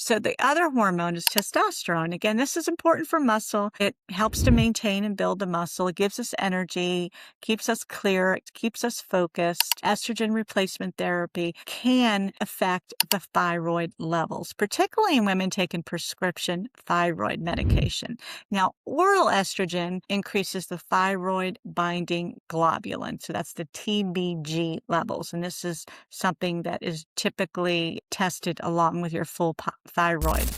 So the other hormone is testosterone. Again, this is important for muscle. It helps to maintain and build the muscle. It gives us energy, keeps us clear, it keeps us focused. Estrogen replacement therapy can affect the thyroid levels, particularly in women taking prescription thyroid medication. Now, oral estrogen increases the thyroid binding globulin. So that's the TBG levels. And this is something that is typically tested along with your full thyroid.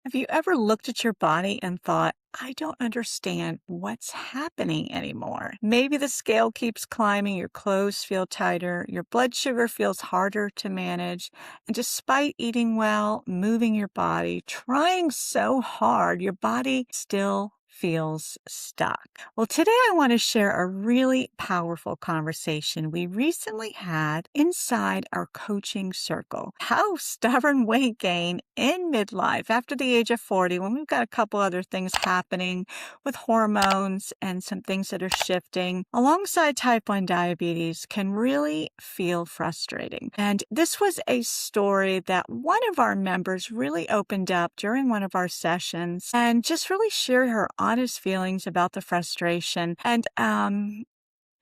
Have you ever looked at your body and thought, I don't understand what's happening anymore? Maybe the scale keeps climbing, your clothes feel tighter, your blood sugar feels harder to manage, and despite eating well, moving your body, trying so hard, your body still feels stuck. Well, today I want to share a really powerful conversation we recently had inside our coaching circle. How stubborn weight gain in midlife after the age of 40, when we've got a couple other things happening with hormones and some things that are shifting alongside type 1 diabetes, can really feel frustrating. And this was a story that one of our members really opened up during one of our sessions and just really shared her honest feelings about the frustration. And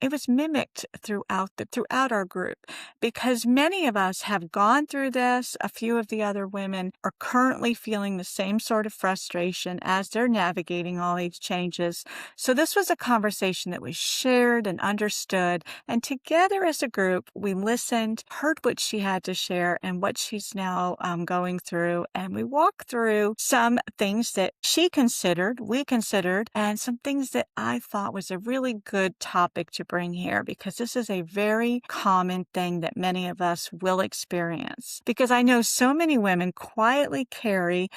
it was mimicked throughout our group, because many of us have gone through this. A few of the other women are currently feeling the same sort of frustration as they're navigating all these changes. So this was a conversation that was shared and understood, and together as a group, we listened, heard what she had to share and what she's now going through, and we walked through some things that she considered, we considered, and some things that I thought was a really good topic to bring here, because this is a very common thing that many of us will experience. Because I know so many women quietly carry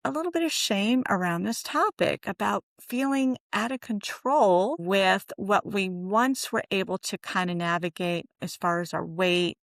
a little bit of shame around this topic about feeling out of control with what we once were able to kind of navigate as far as our weight,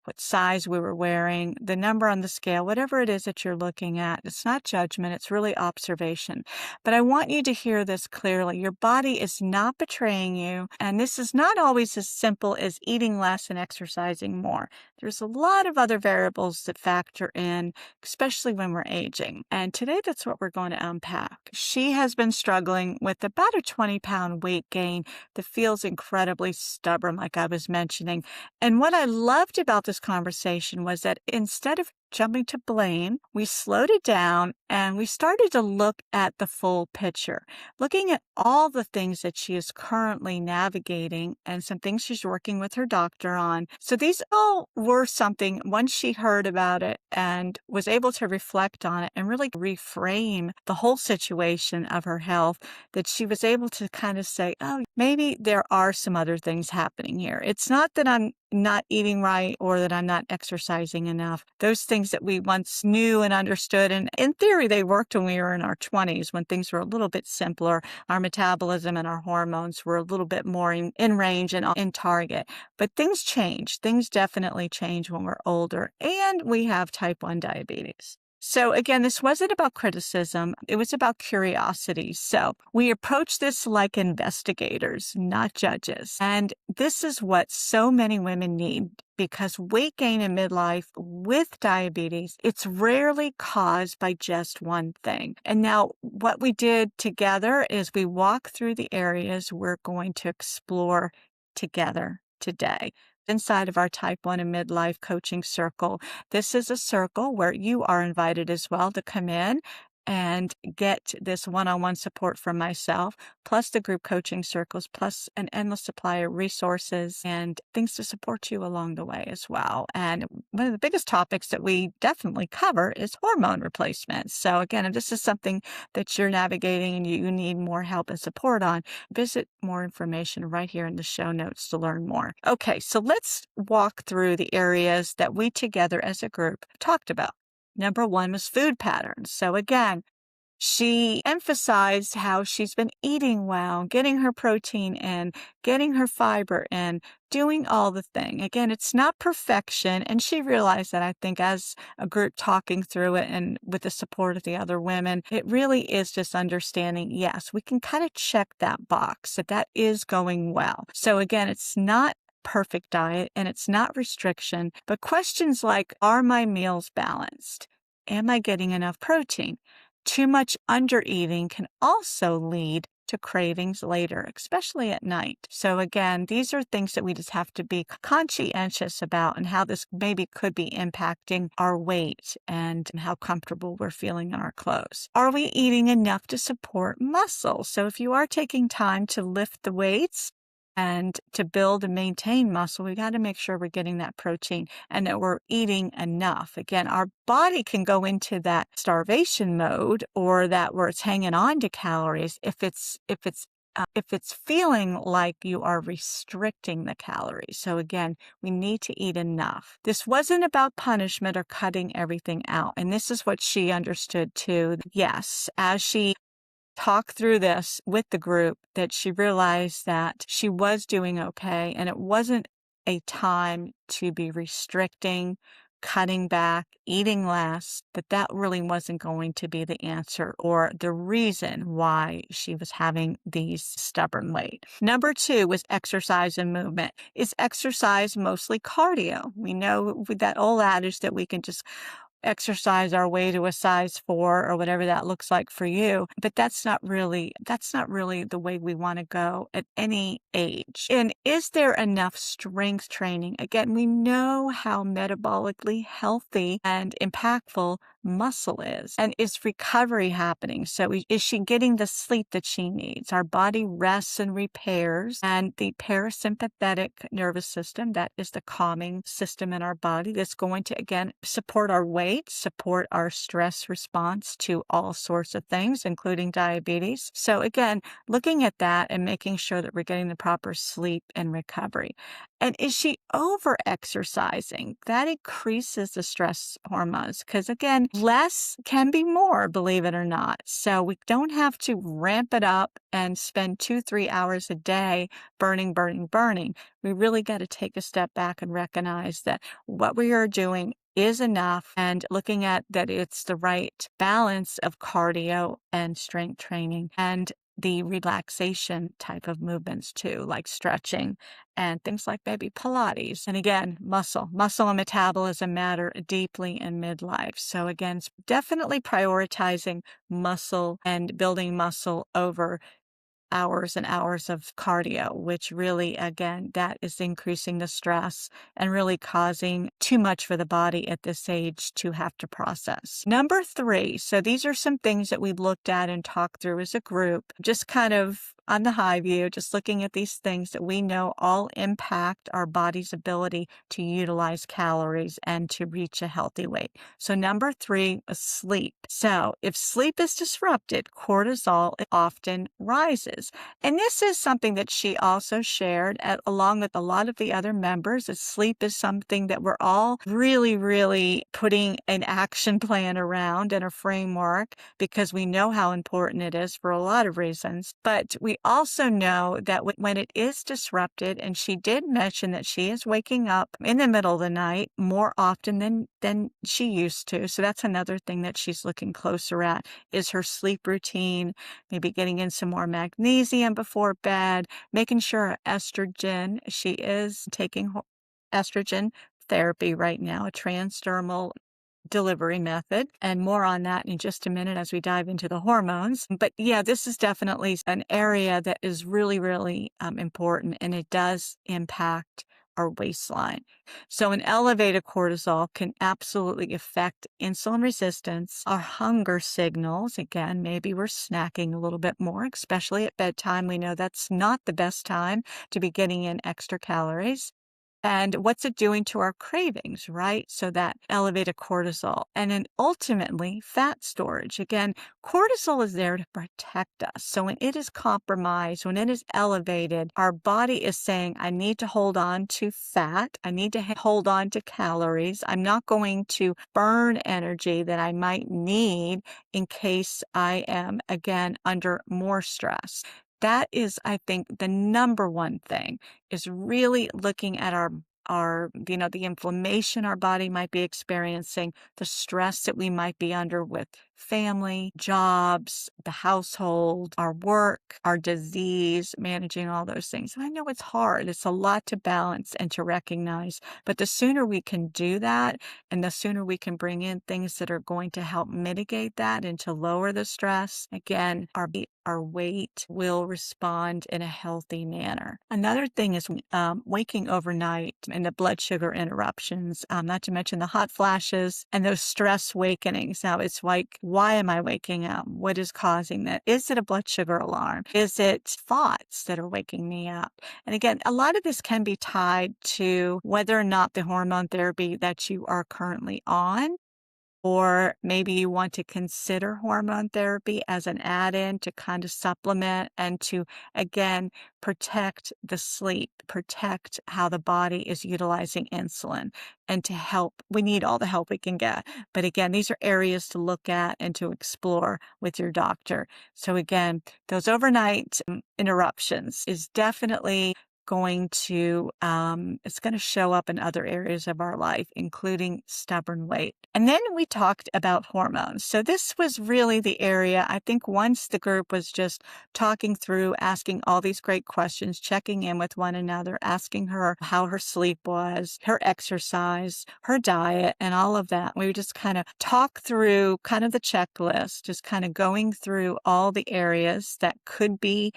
what size we were wearing, the number on the scale, whatever it is that you're looking at. It's not judgment, it's really observation. But I want you to hear this clearly. Your body is not betraying you, and this is not always as simple as eating less and exercising more. There's a lot of other variables that factor in, especially when we're aging. And today, that's what we're going to unpack. She has been struggling with about a 20-pound weight gain that feels incredibly stubborn, like I was mentioning. And what I loved about this conversation was that instead of jumping to blame, we slowed it down and we started to look at the full picture, looking at all the things that she is currently navigating and some things she's working with her doctor on. So these all were something, once she heard about it and was able to reflect on it and really reframe the whole situation of her health, that she was able to kind of say, oh, maybe there are some other things happening here. It's not that I'm not eating right or that I'm not exercising enough. Those things that we once knew and understood, and in theory, they worked when we were in our 20s, when things were a little bit simpler. Our metabolism and our hormones were a little bit more in range and in target. But things change. Things definitely change when we're older, and we have type 1 diabetes. So again, this wasn't about criticism. It was about curiosity. So we approach this like investigators, not judges. And this is what so many women need, because weight gain in midlife with diabetes, it's rarely caused by just one thing. And now what we did together is we walk through the areas we're going to explore together today inside of our type 1 and midlife coaching circle. This is a circle where you are invited as well to come in and get this one-on-one support from myself, plus the group coaching circles, plus an endless supply of resources and things to support you along the way as well. And one of the biggest topics that we definitely cover is hormone replacement. So again, if this is something that you're navigating and you need more help and support on, visit more information right here in the show notes to learn more. Okay, so let's walk through the areas that we together as a group talked about. Number one was food patterns. So again, she emphasized how she's been eating well, getting her protein in, getting her fiber in, doing all the thing. Again, it's not perfection. And she realized that, I think, as a group talking through it and with the support of the other women, it really is just understanding, yes, we can kind of check that box, that is going well. So again, it's not perfect diet and it's not restriction, but questions like, are my meals balanced? Am I getting enough protein? Too much under-eating can also lead to cravings later, especially at night. So again, these are things that we just have to be conscientious about and how this maybe could be impacting our weight and how comfortable we're feeling in our clothes. Are we eating enough to support muscle? So if you are taking time to lift the weights and to build and maintain muscle, we got to make sure we're getting that protein and that we're eating enough. Again, our body can go into that starvation mode or that where it's hanging on to calories if it's feeling like you are restricting the calories. So again, we need to eat enough. This wasn't about punishment or cutting everything out. And this is what she understood too. Yes, as she talk through this with the group, that she realized that she was doing okay and it wasn't a time to be restricting, cutting back, eating less, that really wasn't going to be the answer or the reason why she was having these stubborn weight. Number 2 was exercise and movement. Is exercise mostly cardio? We know with that old adage that we can just exercise our way to a size 4 or whatever that looks like for you. But that's not really the way we want to go at any age. And is there enough strength training? Again, we know how metabolically healthy and impactful muscle is. And is recovery happening? So is she getting the sleep that she needs? Our body rests and repairs, and the parasympathetic nervous system, that is the calming system in our body that's going to, again, support our weight, support our stress response to all sorts of things, including diabetes. So again, looking at that and making sure that we're getting the proper sleep and recovery. And is she over exercising? That increases the stress hormones because, again, less can be more, believe it or not. So we don't have to ramp it up and spend 2-3 hours a day burning. We really got to take a step back and recognize that what we are doing is enough, and looking at that it's the right balance of cardio and strength training and the relaxation type of movements too, like stretching and things like maybe Pilates. And again, muscle and metabolism matter deeply in midlife. So again, definitely prioritizing muscle and building muscle over hours and hours of cardio, which really, again, that is increasing the stress and really causing too much for the body at this age to have to process. Number 3, so these are some things that we looked at and talked through as a group, just kind of on the high view, just looking at these things that we know all impact our body's ability to utilize calories and to reach a healthy weight. So number 3 is sleep. So if sleep is disrupted, cortisol often rises. And this is something that she also shared along with a lot of the other members, that sleep is something that we're all really, really putting an action plan around and a framework because we know how important it is for a lot of reasons. But we also know that when it is disrupted, and she did mention that she is waking up in the middle of the night more often than she used to. So that's another thing that she's looking closer at, is her sleep routine, maybe getting in some more magnesium before bed, making sure her estrogen, she is taking estrogen therapy right now, a transdermal delivery method, and more on that in just a minute as we dive into the hormones. But yeah, this is definitely an area that is really, really important, and it does impact our waistline. So an elevated cortisol can absolutely affect insulin resistance, our hunger signals. Again, maybe we're snacking a little bit more, especially at bedtime. We know that's not the best time to be getting in extra calories. And what's it doing to our cravings, right? So that elevated cortisol. And then ultimately, fat storage. Again, cortisol is there to protect us. So when it is compromised, when it is elevated, our body is saying, I need to hold on to fat. I need to hold on to calories. I'm not going to burn energy that I might need in case I am, again, under more stress. That is, I think, the number one thing, is really looking at our the inflammation our body might be experiencing, the stress that we might be under with family, jobs, the household, our work, our disease, managing all those things. I know it's hard. It's a lot to balance and to recognize, but the sooner we can do that and the sooner we can bring in things that are going to help mitigate that and to lower the stress, again, our weight will respond in a healthy manner. Another thing is waking overnight and the blood sugar interruptions, not to mention the hot flashes and those stress wakenings. Now, it's like, why am I waking up? What is causing that? Is it a blood sugar alarm? Is it thoughts that are waking me up? And again, a lot of this can be tied to whether or not the hormone therapy that you are currently on, or maybe you want to consider hormone therapy as an add-in to kind of supplement and to, again, protect the sleep, protect how the body is utilizing insulin, and to help. We need all the help we can get. But again, these are areas to look at and to explore with your doctor. So again, those overnight interruptions is definitely it's going to show up in other areas of our life, including stubborn weight. And then we talked about hormones. So this was really the area, I think, once the group was just talking through, asking all these great questions, checking in with one another, asking her how her sleep was, her exercise, her diet, and all of that. We would just kind of talk through kind of the checklist, just kind of going through all the areas that could be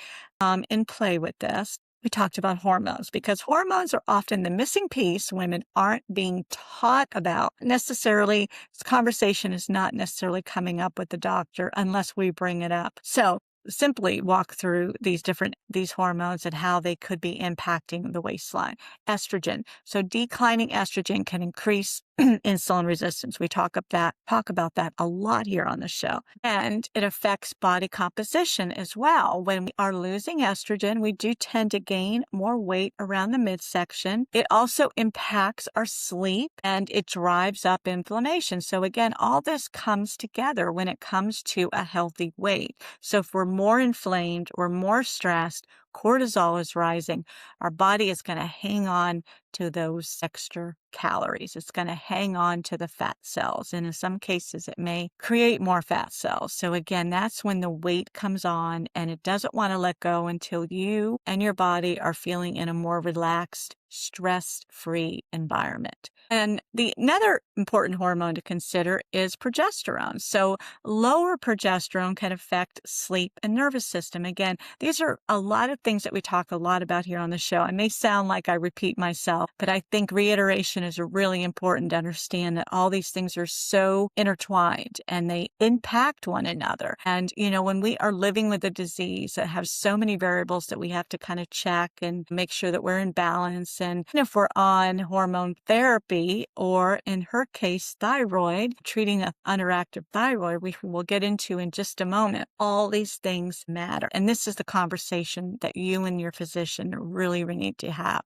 in play with this. We talked about hormones because hormones are often the missing piece women aren't being taught about necessarily. This conversation is not necessarily coming up with the doctor unless we bring it up. So simply walk through these hormones and how they could be impacting the waistline. Estrogen. So declining estrogen can increase insulin resistance. We talk about that a lot here on the show. And it affects body composition as well. When we are losing estrogen, we do tend to gain more weight around the midsection. It also impacts our sleep and it drives up inflammation. So again, all this comes together when it comes to a healthy weight. So if we're more inflamed or more stressed, cortisol is rising, our body is going to hang on to those extra calories. It's going to hang on to the fat cells. And in some cases, it may create more fat cells. So again, that's when the weight comes on and it doesn't want to let go until you and your body are feeling in a more relaxed, stress-free environment. And another important hormone to consider is progesterone. So lower progesterone can affect sleep and nervous system. Again, these are a lot of things that we talk a lot about here on the show. I may sound like I repeat myself, but I think reiteration is really important to understand that all these things are so intertwined and they impact one another. And, when we are living with a disease that has so many variables that we have to kind of check and make sure that we're in balance. And if we're on hormone therapy, or in her case, thyroid, treating an underactive thyroid, we will get into in just a moment, all these things matter. And this is the conversation that you and your physician really need to have.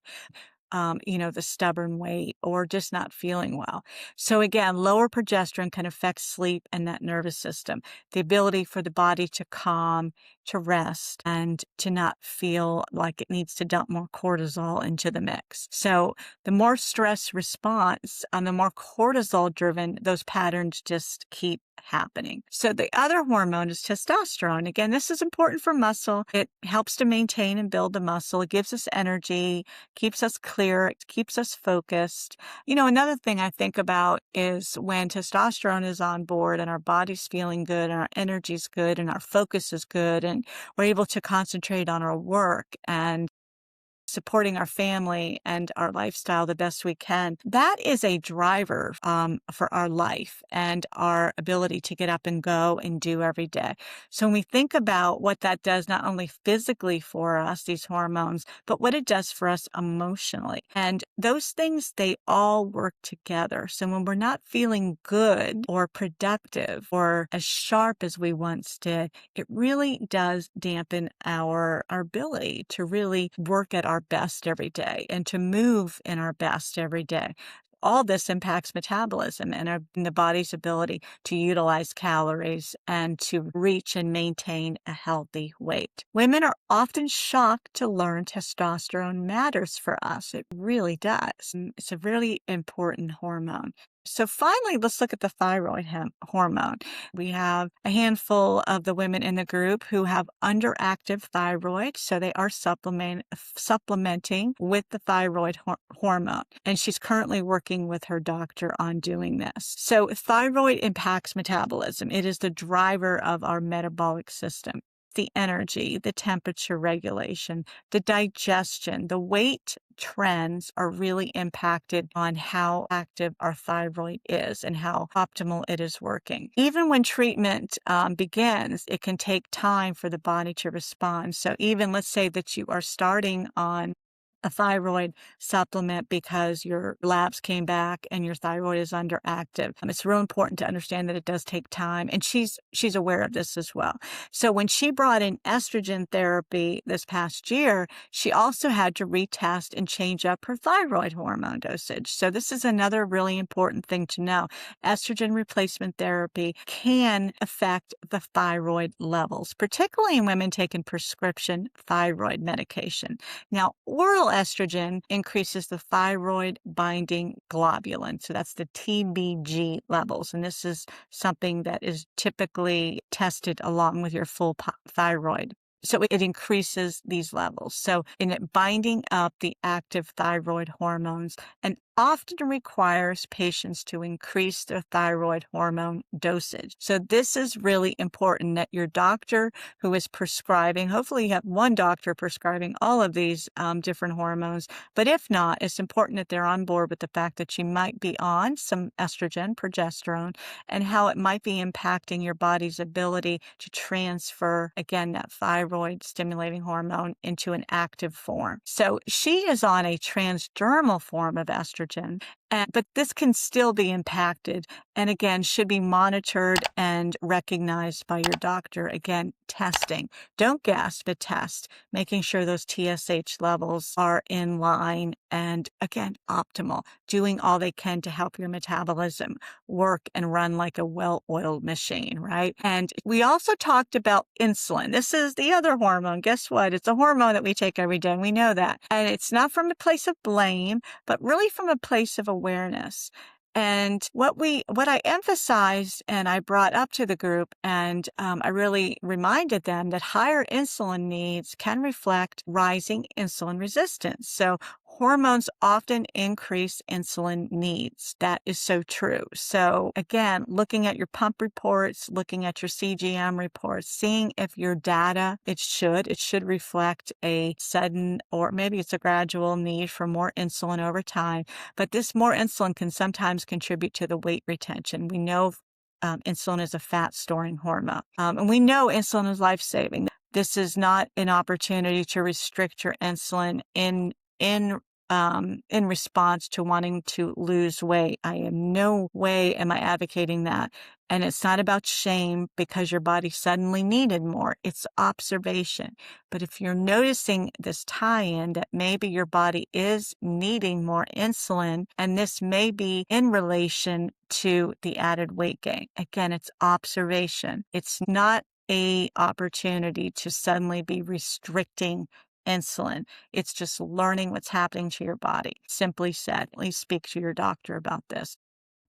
The stubborn weight or just not feeling well. So again, lower progesterone can affect sleep and that nervous system, the ability for the body to calm, to rest, and to not feel like it needs to dump more cortisol into the mix. So the more stress response, the more cortisol driven, those patterns just keep happening. So the other hormone is testosterone. Again, this is important for muscle. It helps to maintain and build the muscle. It gives us energy, keeps us clear, it keeps us focused. Another thing I think about is when testosterone is on board and our body's feeling good and our energy's good and our focus is good and we're able to concentrate on our work and supporting our family and our lifestyle the best we can. That is a driver for our life and our ability to get up and go and do every day. So when we think about what that does, not only physically for us, these hormones, but what it does for us emotionally. And those things, they all work together. So when we're not feeling good or productive or as sharp as we once did, it really does dampen our ability to really work at our best every day and to move in our best every day. All this impacts metabolism and the body's ability to utilize calories and to reach and maintain a healthy weight. Women are often shocked to learn testosterone matters for us. It really does. It's a really important hormone. So finally, let's look at the thyroid hormone. We have a handful of the women in the group who have underactive thyroid, so they are supplementing with the thyroid hormone. And she's currently working with her doctor on doing this. So thyroid impacts metabolism. It is the driver of our metabolic system. The energy, the temperature regulation, the digestion, the weight trends are really impacted on how active our thyroid is and how optimal it is working. Even when treatment begins, it can take time for the body to respond. So even let's say that you are starting on a thyroid supplement because your labs came back and your thyroid is underactive. It's real important to understand that it does take time, and she's aware of this as well. So when she brought in estrogen therapy this past year, she also had to retest and change up her thyroid hormone dosage. So this is another really important thing to know. Estrogen replacement therapy can affect the thyroid levels, particularly in women taking prescription thyroid medication. Now, oral estrogen increases the thyroid binding globulin. So that's the TBG levels. And this is something that is typically tested along with your full thyroid. So it increases these levels. So in it binding up the active thyroid hormones and often requires patients to increase their thyroid hormone dosage. So this is really important that your doctor who is prescribing, hopefully you have one doctor prescribing all of these different hormones, but if not, it's important that they're on board with the fact that you might be on some estrogen, progesterone, and how it might be impacting your body's ability to transfer, again, that thyroid stimulating hormone into an active form. So she is on a transdermal form of estrogen, but this can still be impacted and again should be monitored and recognized by your doctor. Again, testing. Don't guess, but test, making sure those TSH levels are in line and again, optimal, doing all they can to help your metabolism work and run like a well-oiled machine, right? And we also talked about insulin. This is the other hormone. Guess what? It's a hormone that we take every day. And we know that. And it's not from a place of blame, but really from a place of awareness. And what I emphasized and I brought up to the group, and I really reminded them that higher insulin needs can reflect rising insulin resistance. So hormones often increase insulin needs. That is so true. So again, looking at your pump reports, looking at your CGM reports, seeing if your data, it should reflect a sudden or maybe it's a gradual need for more insulin over time. But this more insulin can sometimes contribute to the weight retention. We know insulin is a fat storing hormone. And we know insulin is life-saving. This is not an opportunity to restrict your insulin in response to wanting to lose weight. I am no way am I advocating that. And it's not about shame because your body suddenly needed more. It's observation. But if you're noticing this tie-in that maybe your body is needing more insulin, and this may be in relation to the added weight gain. Again, it's observation. It's not a opportunity to suddenly be restricting insulin. It's just learning what's happening to your body. Simply said, please speak to your doctor about this.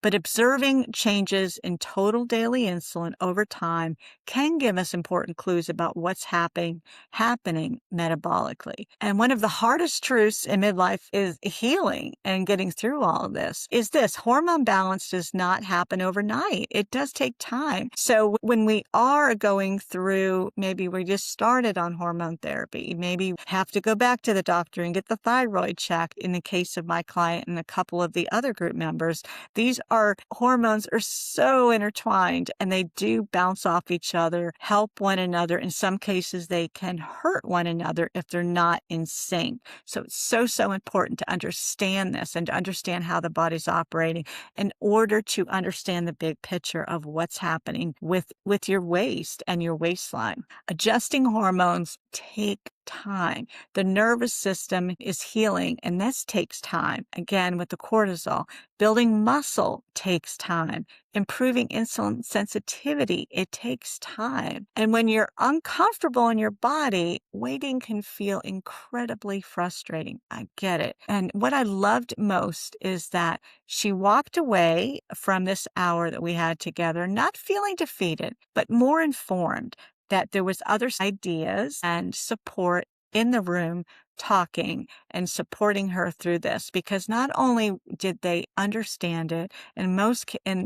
But observing changes in total daily insulin over time can give us important clues about what's happening metabolically. And one of the hardest truths in midlife is healing and getting through all of this is this: hormone balance does not happen overnight. It does take time. So when we are going through, maybe we just started on hormone therapy, maybe have to go back to the doctor and get the thyroid checked. In the case of my client and a couple of the other group members, these our hormones are so intertwined and they do bounce off each other, help one another. In some cases, they can hurt one another if they're not in sync. So it's so important to understand this and to understand how the body's operating in order to understand the big picture of what's happening with your waist and your waistline. Adjusting hormones take time. The nervous system is healing, and this takes time. Again, with the cortisol, building muscle takes time. Improving insulin sensitivity, it takes time. And when you're uncomfortable in your body, waiting can feel incredibly frustrating. I get it. And what I loved most is that she walked away from this hour that we had together, not feeling defeated, but more informed that there was other ideas and support in the room talking and supporting her through this, because not only did they understand it, in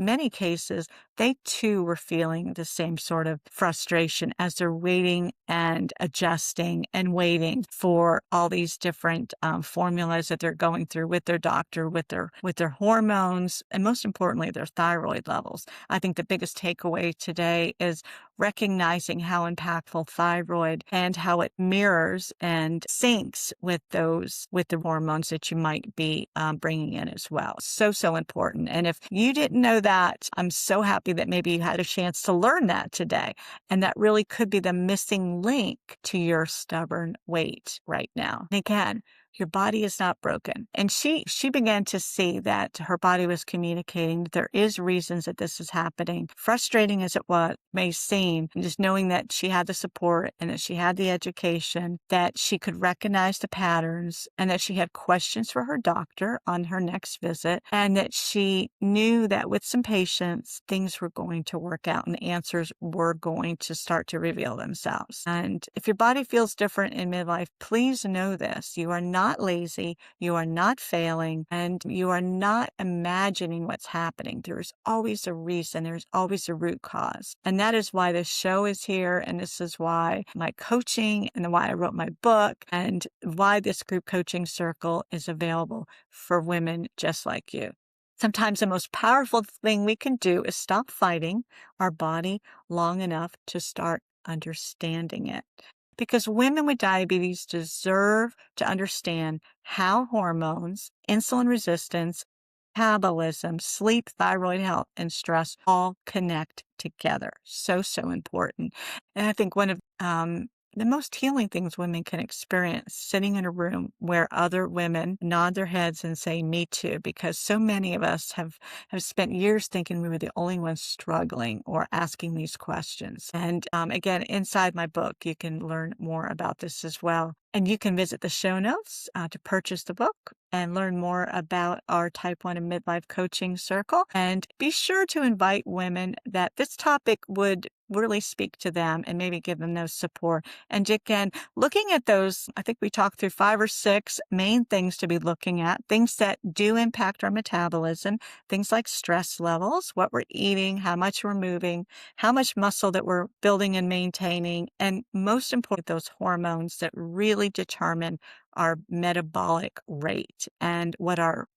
many cases, they too were feeling the same sort of frustration as they're waiting and adjusting and waiting for all these different formulas that they're going through with their doctor, with their hormones, and most importantly, their thyroid levels. I think the biggest takeaway today is recognizing how impactful thyroid and how it mirrors and syncs with the hormones that you might be bringing in as well. So important. And if you didn't know that, I'm so happy that maybe you had a chance to learn that today. And that really could be the missing link to your stubborn weight right now. And again, your body is not broken. And she began to see that her body was communicating that there is reasons that this is happening. Frustrating as it may seem, just knowing that she had the support and that she had the education, that she could recognize the patterns, and that she had questions for her doctor on her next visit, and that she knew that with some patience, things were going to work out and answers were going to start to reveal themselves. And if your body feels different in midlife, please know this. You are not lazy, you are not failing, and you are not imagining what's happening. There's always a reason, there's always a root cause. And that is why this show is here, and this is why my coaching and why I wrote my book and why this group coaching circle is available for women just like you. Sometimes the most powerful thing we can do is stop fighting our body long enough to start understanding it. Because women with diabetes deserve to understand how hormones, insulin resistance, metabolism, sleep, thyroid health, and stress all connect together. So important. And I think one of the most healing things women can experience sitting in a room where other women nod their heads and say, me too, because so many of us have spent years thinking we were the only ones struggling or asking these questions. And again, inside my book, you can learn more about this as well. And you can visit the show notes to purchase the book and learn more about our Type 1 and Midlife Coaching Circle. And be sure to invite women that this topic would really speak to them and maybe give them those support. And again, looking at those, I think we talked through 5 or 6 main things to be looking at, things that do impact our metabolism, things like stress levels, what we're eating, how much we're moving, how much muscle that we're building and maintaining, and most important, those hormones that really determine our metabolic rate and what our,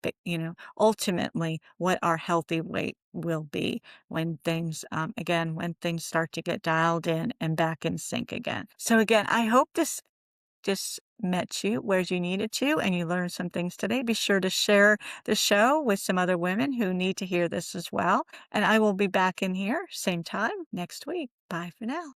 ultimately what our healthy weight will be when things, when things start to get dialed in and back in sync again. So again, I hope this just met you where you needed to and you learned some things today. Be sure to share the show with some other women who need to hear this as well. And I will be back in here same time next week. Bye for now.